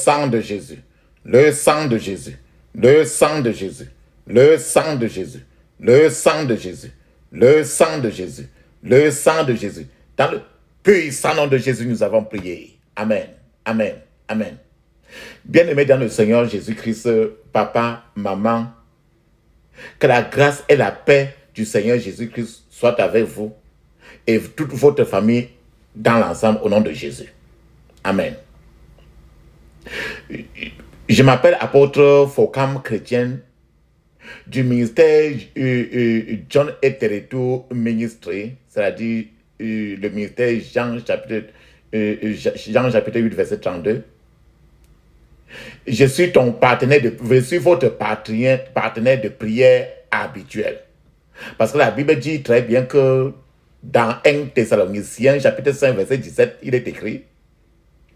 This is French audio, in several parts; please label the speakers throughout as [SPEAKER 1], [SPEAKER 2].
[SPEAKER 1] sang de Jésus, le sang de Jésus, le sang de Jésus, le sang de Jésus, le sang de Jésus, le sang de Jésus, le sang de Jésus. Dans le puissant nom de Jésus, nous avons prié. Amen, amen, amen. Bien-aimés dans le Seigneur Jésus-Christ, papa, maman, que la grâce et la paix du Seigneur Jésus-Christ soient avec vous et toute votre famille dans l'ensemble au nom de Jésus. Amen. Je m'appelle apôtre Fokam chrétien du ministère John et Territory Ministry, c'est-à-dire le ministère Jean chapitre 8 verset 32. Je suis ton partenaire je suis votre partenaire de prière habituel. Parce que la Bible dit très bien que dans 1 Thessaloniciens chapitre 5 verset 17, il est écrit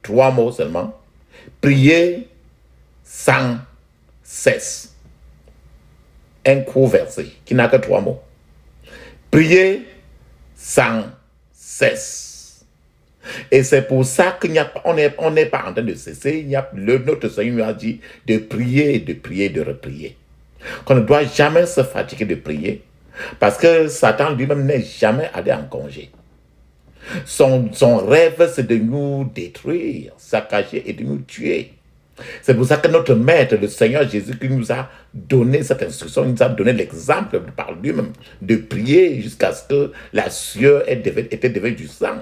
[SPEAKER 1] 3 mots seulement. Priez sans cesse. Un court verset qui n'a que 3 mots. Priez sans cesse. Et c'est pour ça qu'on n'est pas en train de cesser. Notre Seigneur nous a dit de prier, de prier, de reprier. Qu'on ne doit jamais se fatiguer de prier. Parce que Satan lui-même n'est jamais allé en congé. Son rêve, c'est de nous détruire, saccager et de nous tuer. C'est pour ça que notre Maître, le Seigneur Jésus, qui nous a donné cette instruction, il nous a donné l'exemple par lui-même de prier jusqu'à ce que la sueur était devenue du sang.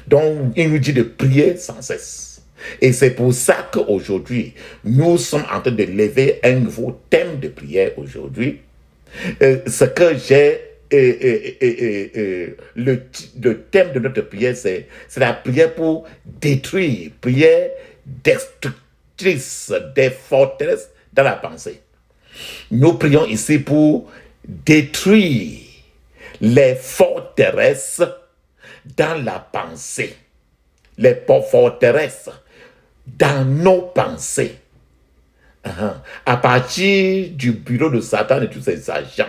[SPEAKER 1] Donc, il nous dit de prier sans cesse. Et c'est pour ça qu'aujourd'hui, nous sommes en train de lever un nouveau thème de prière aujourd'hui. Ce que j'ai, le thème de notre prière, c'est la prière pour détruire, prière destructrice des forteresses dans la pensée. Nous prions ici pour détruire les forteresses dans la pensée, les forteresses dans nos pensées. À partir du bureau de Satan et tous ses agents,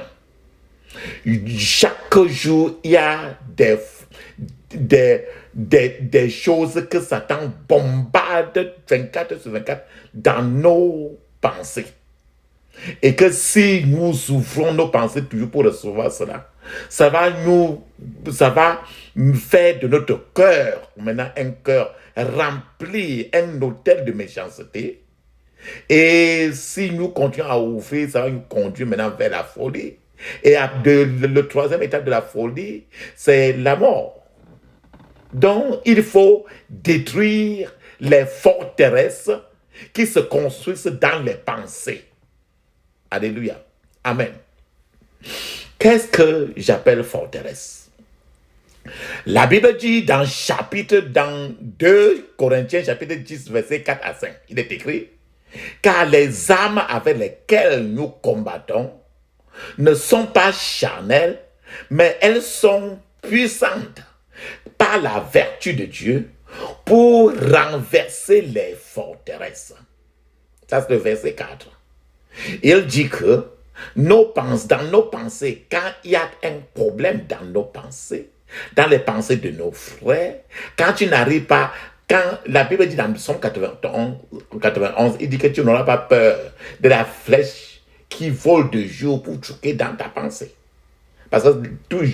[SPEAKER 1] chaque jour, il y a des choses que Satan bombarde 24 sur 24 dans nos pensées. Et que si nous ouvrons nos pensées toujours pour recevoir cela, ça va faire de notre cœur maintenant un cœur rempli, un hôtel de méchanceté. Et si nous continuons à ouvrir, ça va nous conduire maintenant vers la folie. Et le troisième étape de la folie, c'est la mort. Donc, il faut détruire les forteresses qui se construisent dans les pensées. Alléluia. Amen. Qu'est-ce que j'appelle forteresse? La Bible dit dans 2 Corinthiens chapitre 10 verset 4 à 5, il est écrit: car les armes avec lesquelles nous combattons ne sont pas charnelles, mais elles sont puissantes par la vertu de Dieu pour renverser les forteresses. Ça, c'est le verset 4. Il dit que dans nos pensées, quand il y a un problème dans nos pensées, dans les pensées de nos frères, quand tu n'arrives pas, quand la Bible dit dans le Psaume 91, il dit que tu n'auras pas peur de la flèche qui vole de jour pour choquer dans ta pensée. Parce que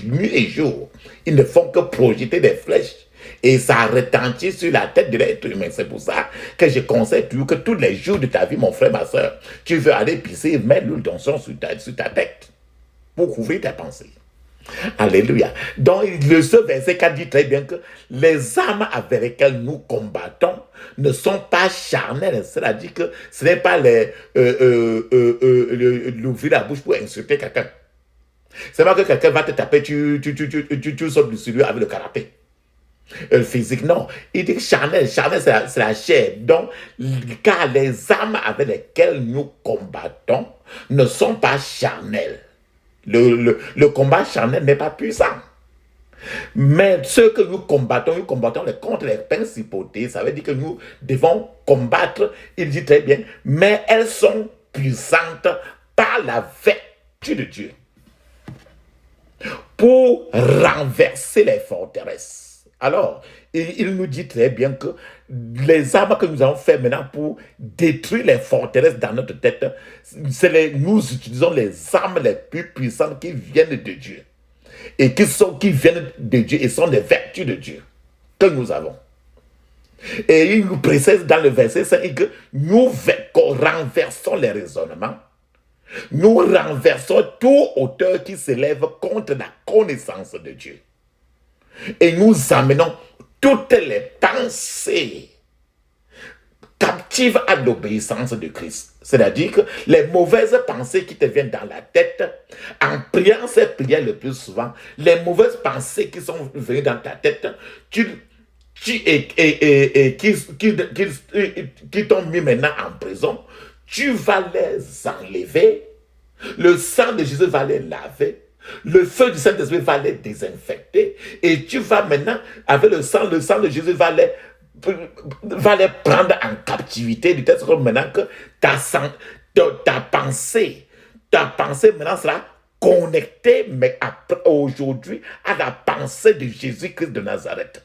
[SPEAKER 1] nuit et jour, ils ne font que projeter des flèches et ça retentit sur la tête de l'être humain. C'est pour ça que je conseille toujours que tous les jours de ta vie, mon frère, ma soeur, tu veux aller pisser, mettre l'huile d'onction sur ta tête pour couvrir ta pensée. Alléluia. Donc, ce verset 4 dit très bien que les armes avec lesquelles nous combattons ne sont pas charnelles. C'est-à-dire que ce n'est pas l'ouvrir la bouche pour insulter quelqu'un. C'est pas que quelqu'un va te taper, tu sautes sur lui avec le canapé. Physique, non. Il dit charnel, c'est la chair. Donc, car les armes avec lesquelles nous combattons ne sont pas charnelles. Le combat charnel n'est pas puissant. Mais ce que nous combattons contre les principautés. Ça veut dire que nous devons combattre, il dit très bien, mais elles sont puissantes par la vertu de Dieu pour renverser les forteresses. Alors, il nous dit très bien que les armes que nous avons fait maintenant pour détruire les forteresses dans notre tête, nous utilisons les armes les plus puissantes qui viennent de Dieu. Et qui viennent de Dieu et sont des vertus de Dieu que nous avons. Et il nous précise dans le verset 5 que nous renversons les raisonnements. Nous renversons tout auteur qui s'élève contre la connaissance de Dieu. Et nous amenons toutes les pensées captives à l'obéissance de Christ. C'est-à-dire que les mauvaises pensées qui te viennent dans la tête, en priant ces prières le plus souvent, les mauvaises pensées qui sont venues dans ta tête, qui t'ont mis maintenant en prison, tu vas les enlever. Le sang de Jésus va les laver. Le feu du Saint-Esprit va les désinfecter. Et tu vas maintenant, avec le sang de Jésus va les prendre en captivité. Du test maintenant que ta pensée maintenant sera connectée, mais aujourd'hui, à la pensée de Jésus-Christ de Nazareth.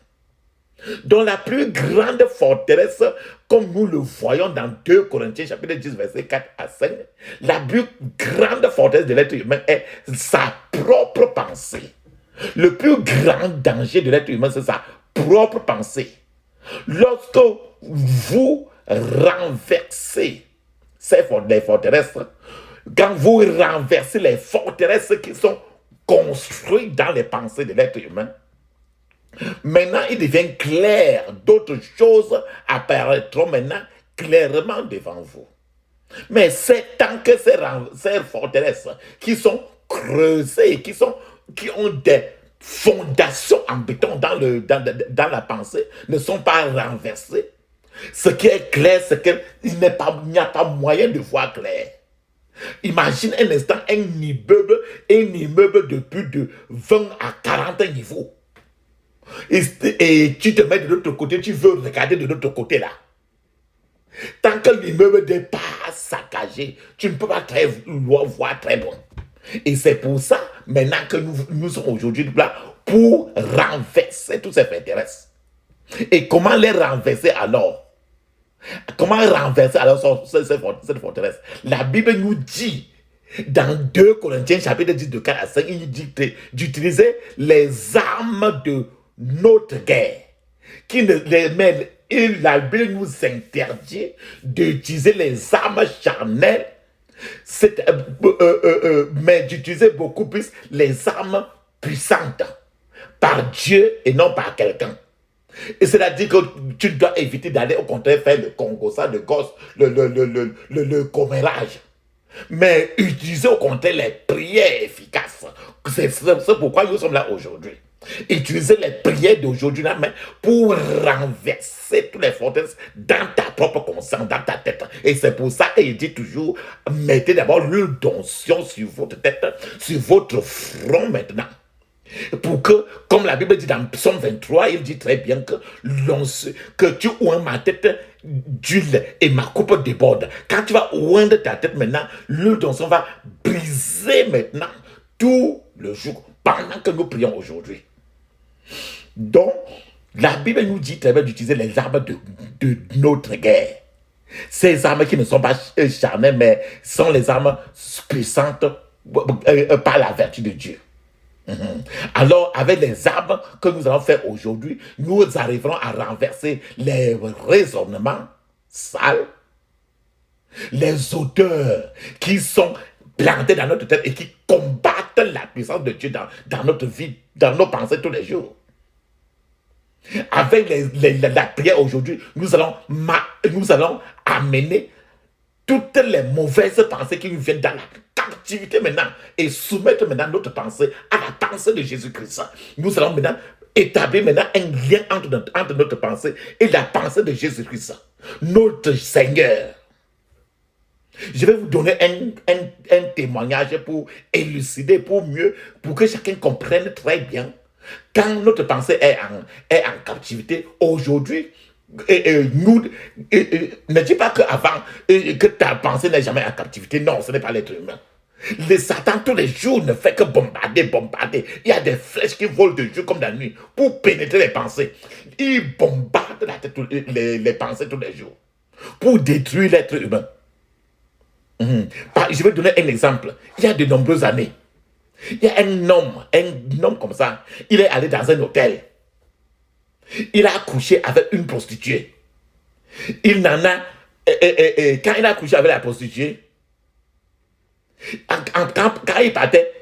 [SPEAKER 1] Dont la plus grande forteresse, comme nous le voyons dans 2 Corinthiens chapitre 10, verset 4 à 5, la plus grande forteresse de l'être humain est sa propre pensée. Le plus grand danger de l'être humain, c'est sa propre pensée. Lorsque vous renversez les forteresses, quand vous renversez les forteresses qui sont construites dans les pensées de l'être humain, maintenant, il devient clair, d'autres choses apparaîtront maintenant clairement devant vous. Mais c'est tant que ces forteresses qui sont creusées, qui ont des fondations en béton dans la pensée, ne sont pas renversées, ce qui est clair, c'est qu'il n'y a pas moyen de voir clair. Imagine un instant un immeuble de plus de 20 à 40 niveaux. Et tu te mets de l'autre côté, tu veux regarder de l'autre côté là. Tant que l'immeuble n'est pas saccagé, tu ne peux pas voir très bon. Et c'est pour ça, maintenant que nous sommes aujourd'hui là, pour renverser tous ces forteresses. Et comment les renverser alors? Comment renverser alors cette forteresse? La Bible nous dit, dans 2 Corinthiens chapitre 10 de 4 à 5, il dit d'utiliser les armes de notre guerre. La Bible nous interdit d'utiliser les armes charnelles, mais d'utiliser beaucoup plus les armes puissantes par Dieu et non par quelqu'un. Et c'est-à-dire que tu dois éviter d'aller au contraire faire le Congo, ça, le gosse, le commérage. Mais utiliser au contraire les prières efficaces. C'est pourquoi nous sommes là aujourd'hui. Utiliser les prières d'aujourd'hui pour renverser toutes les forteresses dans ta propre conscience, dans ta tête. Et c'est pour ça qu'il dit toujours, mettez d'abord l'huile d'onction sur votre tête, sur votre front maintenant. Pour que, comme la Bible dit dans Psaume 23, il dit très bien que tu oins ma tête d'huile et ma coupe déborde. Quand tu vas oindre ta tête maintenant, l'huile d'onction va briser maintenant tout le jour pendant que nous prions aujourd'hui. Donc, la Bible nous dit très bien d'utiliser les armes de notre guerre. Ces armes qui ne sont pas charnelles, mais sont les armes puissantes par la vertu de Dieu. Alors, avec les armes que nous allons faire aujourd'hui, nous arriverons à renverser les raisonnements sales, les odeurs qui sont plantées dans notre tête et qui combattent la puissance de Dieu dans notre vie, dans nos pensées tous les jours. Avec la prière aujourd'hui, nous allons amener toutes les mauvaises pensées qui nous viennent dans la captivité maintenant et soumettre maintenant notre pensée à la pensée de Jésus-Christ. Nous allons maintenant établir maintenant un lien entre notre pensée et la pensée de Jésus-Christ, notre Seigneur. Je vais vous donner un témoignage pour élucider, pour que chacun comprenne très bien. Quand notre pensée est en captivité, aujourd'hui, ne dis pas qu'avant, que ta pensée n'est jamais en captivité. Non, ce n'est pas l'être humain. Le Satan, tous les jours, ne fait que bombarder, bombarder. Il y a des flèches qui volent de jour comme de la nuit pour pénétrer les pensées. Il bombarde la tête, les pensées tous les jours pour détruire l'être humain. Je vais donner un exemple. Il y a de nombreuses années, il y a un homme comme ça. Il est allé dans un hôtel. Il a couché avec une prostituée. Il n'en a... quand il a couché avec la prostituée, quand il partait,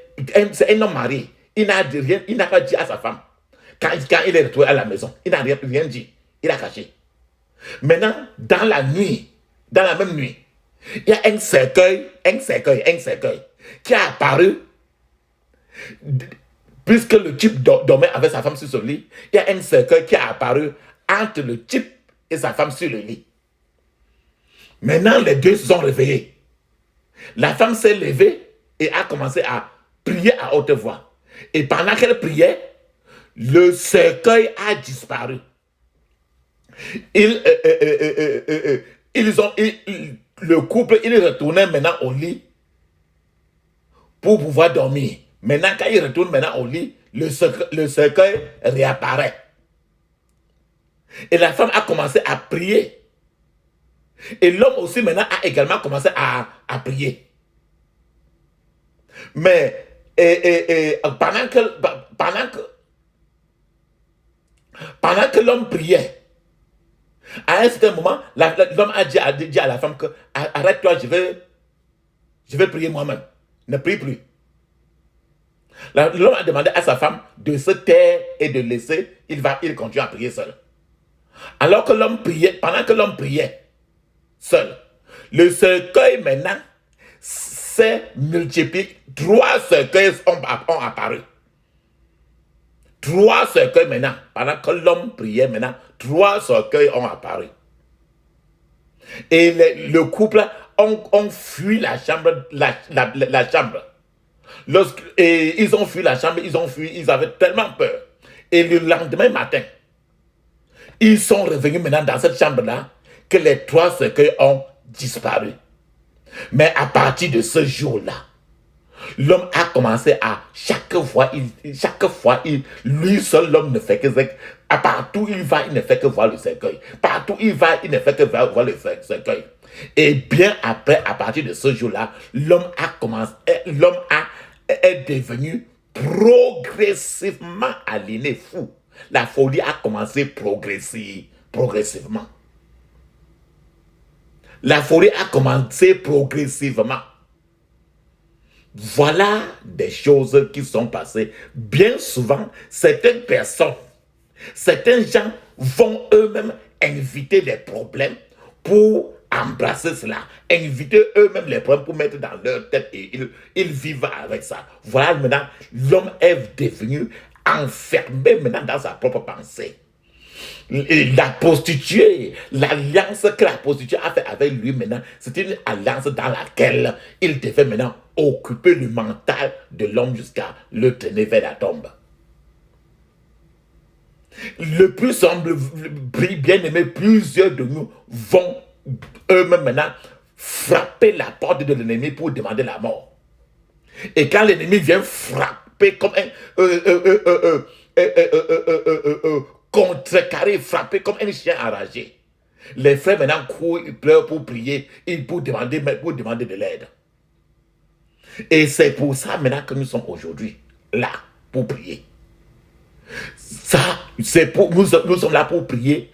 [SPEAKER 1] c'est un homme marié. Il n'a pas dit à sa femme. Quand il est retourné à la maison, il n'a rien dit. Il a caché. Maintenant, dans la même nuit, il y a un cercueil qui a apparu. Puisque le type dormait avec sa femme sur son lit, il y a un cercueil qui a apparu entre le type et sa femme sur le lit. Maintenant, les deux se sont réveillés. La femme s'est levée et a commencé à prier à haute voix. Et pendant qu'elle priait, le cercueil a disparu. Le couple, il retournait maintenant au lit pour pouvoir dormir. Maintenant, quand il retourne maintenant au lit, le cercueil réapparaît. Et la femme a commencé à prier. Et l'homme aussi maintenant a également commencé à prier. Mais pendant que l'homme priait, à un certain moment, l'homme a dit à la femme que arrête-toi, je vais prier moi-même. Ne prie plus. L'homme a demandé à sa femme de se taire et de laisser, il continue à prier seul. Alors que l'homme priait, pendant que l'homme priait seul, le cercueil maintenant s'est multiplié. 3 cercueils ont apparu. 3 cercueils maintenant, pendant que l'homme priait maintenant, 3 cercueils ont apparu. Et le couple ont fui la chambre, la chambre. Et ils ont fui la chambre, ils avaient tellement peur. Et le lendemain matin, ils sont revenus maintenant dans cette chambre-là, que les 3 cercueils ont disparu. Mais à partir de ce jour-là, l'homme a commencé à, chaque fois, lui seul, l'homme ne fait que, partout il va, il ne fait que voir le cercueil. Partout il va, il ne fait que voir le cercueil. Et bien après, à partir de ce jour-là, l'homme est devenu progressivement aliéné, fou. La folie a commencé progressivement. La folie a commencé progressivement. Voilà des choses qui sont passées. Bien souvent, certaines personnes, certains gens vont eux-mêmes inviter les problèmes pour embrasser cela, inviter eux-mêmes les problèmes pour mettre dans leur tête et ils vivent avec ça. Voilà, maintenant, l'homme est devenu enfermé maintenant dans sa propre pensée. La prostituée, l'alliance que la prostituée a fait avec lui maintenant, c'est une alliance dans laquelle il devait maintenant occuper le mental de l'homme jusqu'à le traîner vers la tombe. Le plus semble bien aimé, plusieurs de nous vont eux-mêmes maintenant frapper la porte de l'ennemi pour demander la mort. Et quand l'ennemi vient frapper comme contrecarrer, frapper comme un chien enragé, les frères maintenant courent, ils pleurent pour prier, pour demander de l'aide. Et c'est pour ça maintenant que nous sommes aujourd'hui là pour prier. Ça, c'est pour nous sommes là pour prier.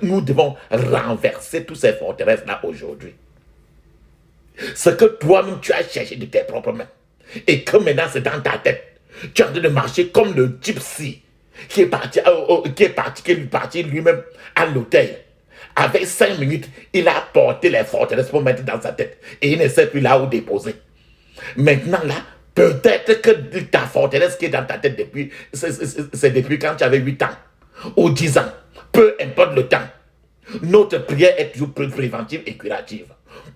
[SPEAKER 1] Nous devons renverser toutes ces forteresses là aujourd'hui. Ce que toi-même tu as cherché de tes propres mains et que maintenant c'est dans ta tête. Tu es en train de marcher comme le gypsy qui est parti lui-même à l'hôtel. Avec 5 minutes, il a porté les forteresses pour mettre dans sa tête. Et il ne sait plus là où déposer. Maintenant là, peut-être que ta forteresse qui est dans ta tête depuis, c'est depuis quand tu avais 8 ans ou 10 ans. Peu importe le temps. Notre prière est toujours préventive et curative.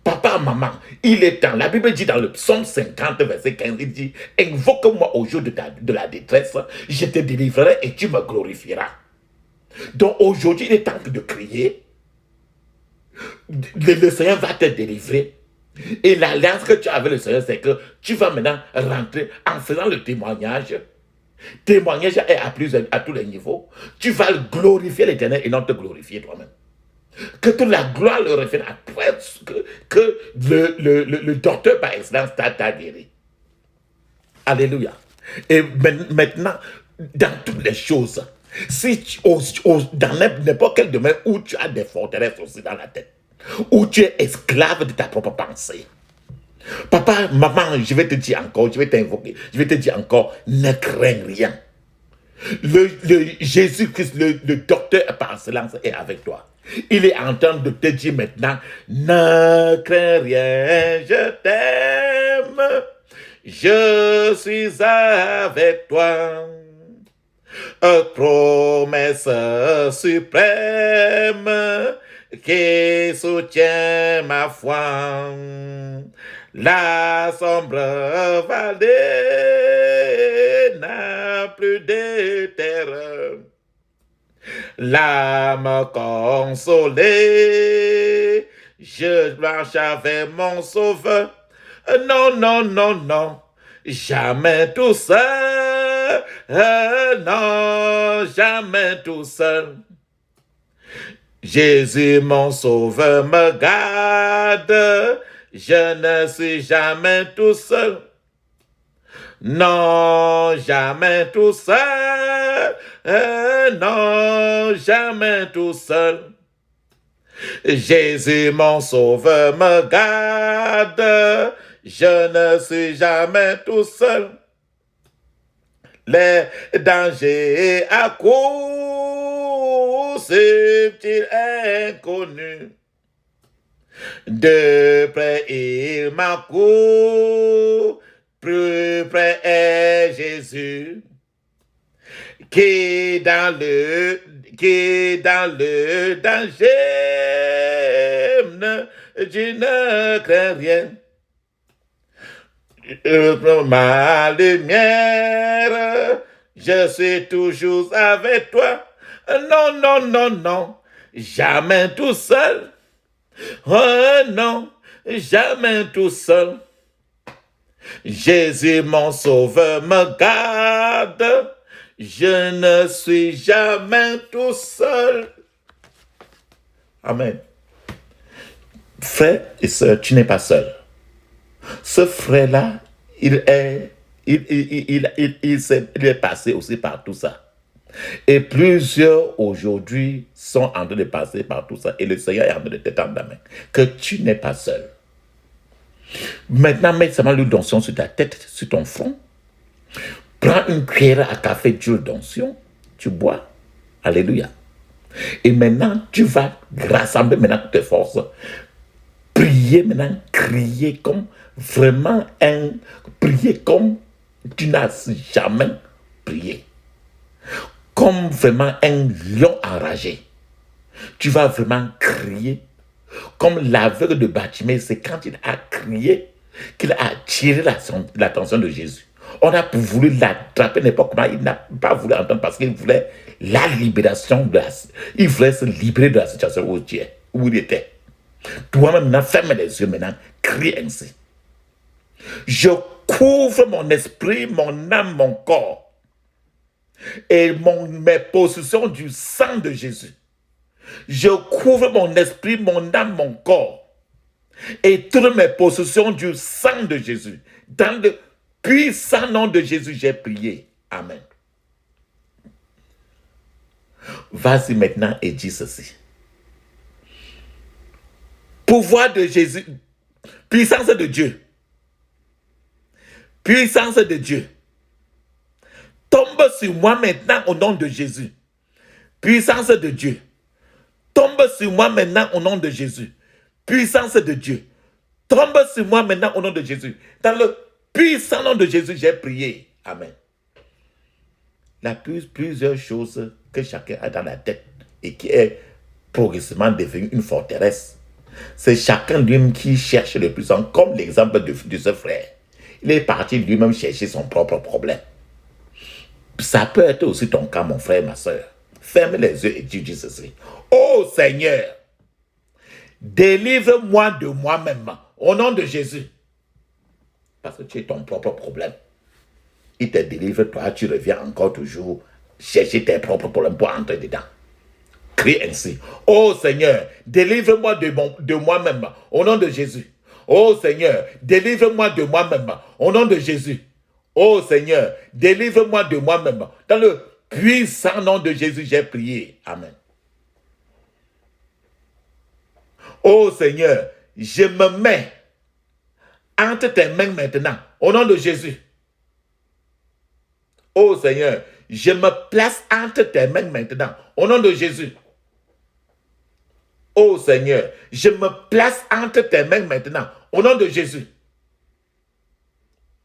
[SPEAKER 1] Papa, maman, il est temps. La Bible dit dans le psaume 50, verset 15, il dit, invoque-moi au jour de la détresse, je te délivrerai et tu me glorifieras. Donc aujourd'hui, il est temps de crier. Le Seigneur va te délivrer Et l'alliance que tu as avec le Seigneur, c'est que tu vas maintenant rentrer en faisant le témoignage. Témoignage est à tous les niveaux. Tu vas glorifier l'Éternel et non te glorifier toi-même. Que toute la gloire le revienne après que le docteur par excellence t'a guéri. Alléluia. Et maintenant, dans toutes les choses, si dans n'importe quel domaine où tu as des forteresses aussi dans la tête, où tu es esclave de ta propre pensée, papa, maman, je vais te dire encore, je vais t'invoquer, je vais te dire encore, ne crains rien. Le Jésus-Christ, le docteur par excellence est avec toi. Il est en train de te dire maintenant, ne crains rien, je t'aime, je suis avec toi. Promesse suprême qui soutient ma foi. La sombre vallée n'a plus de terreur. L'âme consolée, je marche avec mon sauveur. Non, non, non, non, jamais tout seul. Non, jamais tout seul. Jésus, mon sauveur, me garde. Je ne suis jamais tout seul. Non, jamais tout seul. Non, jamais tout seul. Jésus, mon sauveur, me garde. Je ne suis jamais tout seul. Les dangers à cause subtils inconnus. De près il m'accourt, plus près est Jésus, qui dans le danger, je ne crains rien. Ma lumière, je suis toujours avec toi. Non, non, non, non, jamais tout seul. Oh non, jamais tout seul. Jésus, mon sauveur, me garde. Je ne suis jamais tout seul. Amen. Frère et sœur, tu n'es pas seul. Ce frère-là, il est passé aussi par tout ça. Et plusieurs aujourd'hui sont en train de passer par tout ça. Et le Seigneur est en train de te tendre la main. Que tu n'es pas seul. Maintenant, mets seulement l'huile d'onction sur ta tête, sur ton front. Prends une cuillère à café d'huile d'onction. Tu bois. Alléluia. Et maintenant, tu vas rassembler maintenant toutes tes forces. Prier maintenant, crier comme vraiment prier comme tu n'as jamais prié. Comme vraiment un lion enragé. Tu vas vraiment crier. Comme l'aveugle de Bartimée, c'est quand il a crié qu'il a attiré l'attention de Jésus. On a voulu l'attraper n'importe comment. Il n'a pas voulu entendre parce qu'il voulait la libération il voulait se libérer de la situation où il était. Toi-même, maintenant, ferme les yeux maintenant, crie ainsi. Je couvre mon esprit, mon âme, mon corps et mes possessions du sang de Jésus. Je couvre mon esprit, mon âme, mon corps et toutes mes possessions du sang de Jésus. Dans le puissant nom de Jésus, j'ai prié. Amen. Vas-y maintenant et dis ceci. Pouvoir de Jésus, puissance de Dieu. Puissance de Dieu. Tombe sur moi maintenant au nom de Jésus. Puissance de Dieu. Tombe sur moi maintenant au nom de Jésus. Puissance de Dieu. Tombe sur moi maintenant au nom de Jésus. Dans le puissant nom de Jésus, j'ai prié. Amen. Il y a plusieurs choses que chacun a dans la tête et qui est progressivement devenue une forteresse. C'est chacun lui-même qui cherche le plus, comme l'exemple de ce frère. Il est parti lui-même chercher son propre problème. Ça peut être aussi ton cas, mon frère, ma soeur. Ferme les yeux et tu dis ceci. Oh Seigneur, délivre-moi de moi-même Au nom de Jésus. Parce que tu es ton propre problème. Il te délivre, toi, tu reviens encore toujours chercher tes propres problèmes pour entrer dedans. Crie ainsi. Oh Seigneur, délivre-moi de moi-même. Au nom de Jésus. Oh Seigneur, délivre-moi de moi-même. Au nom de Jésus. Oh Seigneur, délivre-moi de moi-même. Dans le puissant nom de Jésus, j'ai prié. Amen. Oh Seigneur, je me mets entre tes mains maintenant. Au nom de Jésus. Oh Seigneur, je me place entre tes mains maintenant. Au nom de Jésus. Oh Seigneur, je me place entre tes mains maintenant. Au nom de Jésus.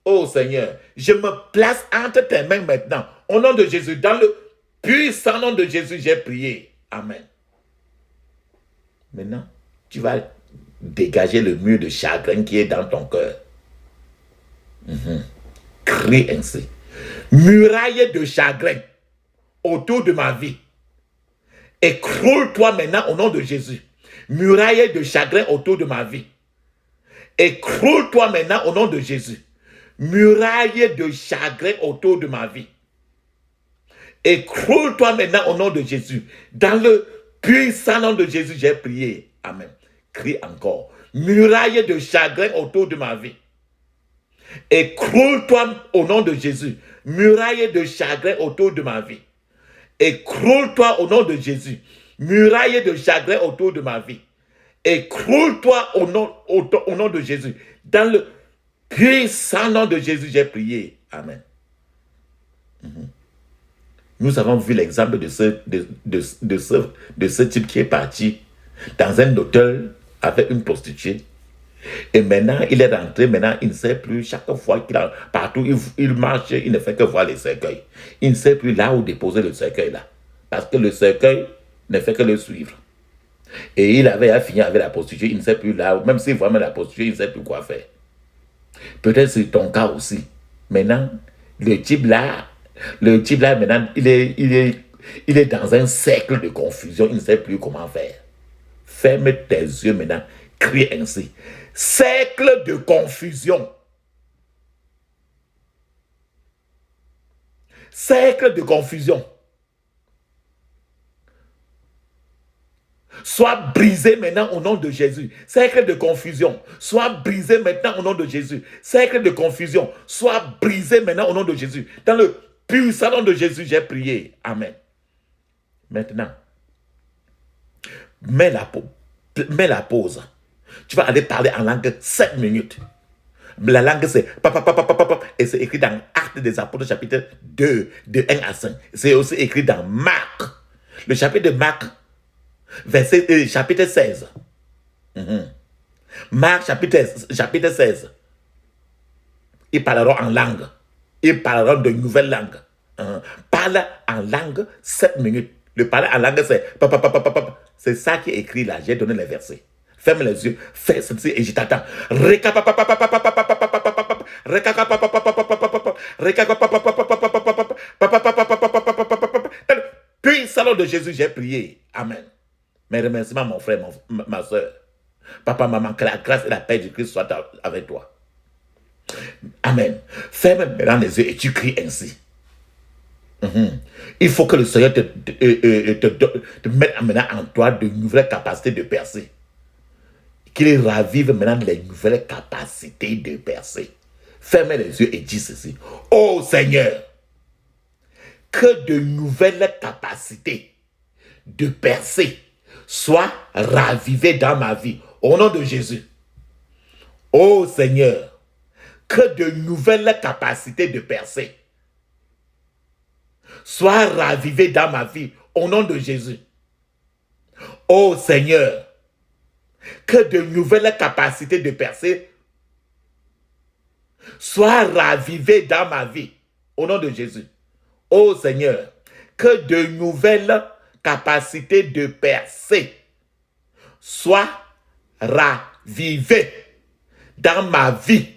[SPEAKER 1] Oh Seigneur, je me place entre tes mains maintenant. Au nom de Jésus. Dans le puissant nom de Jésus, j'ai prié. Amen. Maintenant, tu vas dégager le mur de chagrin qui est dans ton cœur. Crie ainsi. Muraille de chagrin autour de ma vie. Écroule-toi maintenant au nom de Jésus. Muraille de chagrin autour de ma vie. Écroule-toi maintenant au nom de Jésus. Muraille de chagrin autour de ma vie. Écroule-toi maintenant au nom de Jésus. Dans le puissant nom de Jésus, j'ai prié. Amen. Crie encore. Muraille de chagrin autour de ma vie. Écroule-toi au nom de Jésus. Muraille de chagrin autour de ma vie. Écroule-toi au nom de Jésus. Muraille de chagrin autour de ma vie. Écroule-toi au nom de Jésus. Dans le puissant nom de Jésus, j'ai prié. Amen. Nous avons vu l'exemple de ce type qui est parti dans un hôtel avec une prostituée. Et maintenant, il est rentré, maintenant, il ne sait plus, chaque fois qu'il a, partout, il marche, il ne fait que voir les cercueils. Il ne sait plus là où déposer le cercueil là. Parce que le cercueil ne fait que le suivre. Et il avait à finir avec la prostituée, il ne sait plus là, même s'il voit même la prostituée, il ne sait plus quoi faire. Peut-être c'est ton cas aussi. Maintenant, le type là, maintenant, il est dans un cercle de confusion, il ne sait plus comment faire. Ferme tes yeux maintenant, crie ainsi. Cercle de confusion. Cercle de confusion. Sois brisé maintenant au nom de Jésus. Cercle de confusion. Sois brisé maintenant au nom de Jésus. Cercle de confusion. Sois brisé maintenant au nom de Jésus. Dans le puissant nom de Jésus, j'ai prié. Amen. Maintenant, mets la pause. Tu vas aller parler en langue 7 minutes. La langue c'est et c'est écrit dans Actes des Apôtres chapitre 2 de 1 à 5. C'est aussi écrit dans Marc. Le chapitre de Marc chapitre 16. Marc chapitre 16. Ils parleront en langue. Ils parleront de nouvelles langues. Parle en langue 7 minutes. Le parler en langue c'est ça qui est écrit là. J'ai donné les versets. Ferme les yeux, fais ceci et je t'attends. Puis, salon de Jésus, j'ai prié. Amen. Mes remerciements, mon frère, ma soeur. Papa, maman, que la grâce et la paix de Christ soient avec toi. Amen. Ferme maintenant les yeux et tu cries ainsi. Il faut que le Seigneur te mette maintenant en toi de nouvelles capacités de percer. Qu'il ravive maintenant les nouvelles capacités de percer. Fermez les yeux et dis ceci. Oh Seigneur, que de nouvelles capacités de percer soient ravivées dans ma vie. Au nom de Jésus. Oh Seigneur, que de nouvelles capacités de percer soient ravivées dans ma vie. Au nom de Jésus. Oh Seigneur, que de nouvelles capacités de percer soient ravivées dans ma vie. Au nom de Jésus. Oh Seigneur, que de nouvelles capacités de percer soient ravivées dans ma vie.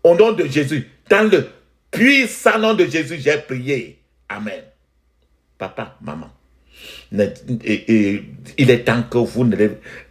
[SPEAKER 1] Au nom de Jésus. Dans le puissant nom de Jésus, j'ai prié. Amen. Papa, maman. Il est temps que vous